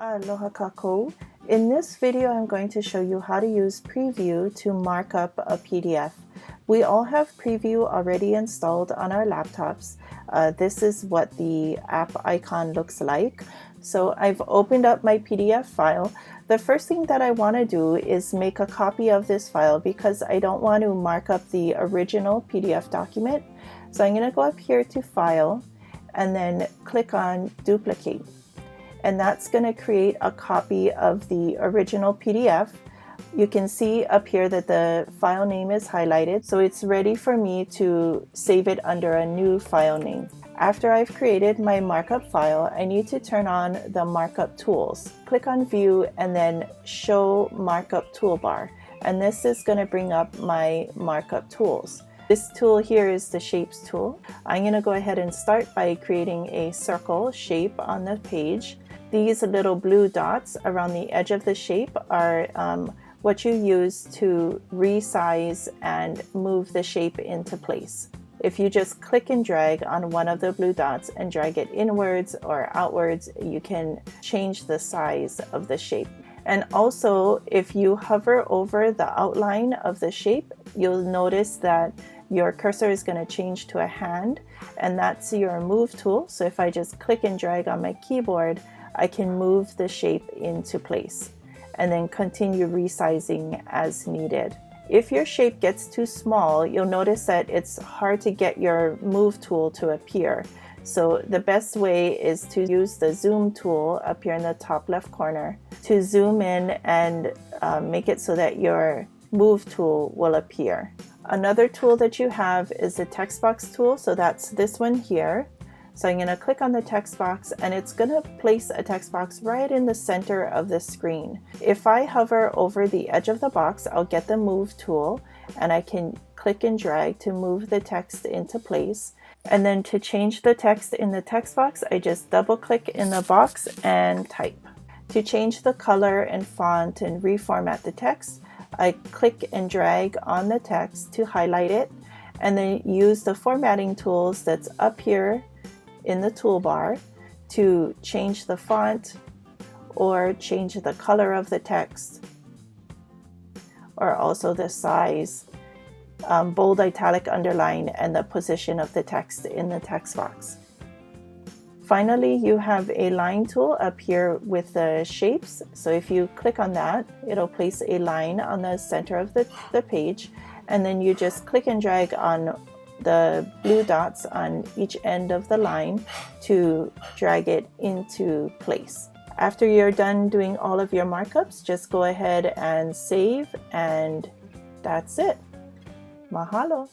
Aloha kako. In this video, I'm going to show you how to use Preview to mark up a PDF. We all have Preview already installed on our laptops. This is what the app icon looks like. So I've opened up my PDF file. The first thing that I want to do is make a copy of this file because I don't want to mark up the original PDF document. So I'm going to go up here to File and then click on Duplicate. And that's going to create a copy of the original PDF. You can see up here that the file name is highlighted, so it's ready for me to save it under a new file name. After I've created my markup file, I need to turn on the markup tools. Click on View and then Show Markup Toolbar. And this is going to bring up my markup tools. This tool here is the Shapes tool. I'm going to go ahead and start by creating a circle shape on the page. These little blue dots around the edge of the shape are what you use to resize and move the shape into place. If you just click and drag on one of the blue dots and drag it inwards or outwards, you can change the size of the shape. And also, if you hover over the outline of the shape, you'll notice that your cursor is going to change to a hand, and that's your move tool. So if I just click and drag on my keyboard, I can move the shape into place and then continue resizing as needed. If your shape gets too small, you'll notice that it's hard to get your move tool to appear. So the best way is to use the zoom tool up here in the top left corner to zoom in and make it so that your move tool will appear. Another tool that you have is the text box tool. So that's this one here. So I'm going to click on the text box and it's going to place a text box right in the center of the screen. If I hover over the edge of the box, I'll get the move tool and I can click and drag to move the text into place. And then to change the text in the text box, I just double click in the box and type. To change the color and font and reformat the text, I click and drag on the text to highlight it and then use the formatting tools that's up here in the toolbar to change the font or change the color of the text or also the size, bold, italic, underline, and the position of the text in the text box. Finally, you have a line tool up here with the shapes. So if you click on that, it'll place a line on the center of the page, and then you just click and drag on the blue dots on each end of the line to drag it into place. After you're done doing all of your markups, just go ahead and save, and that's it. Mahalo.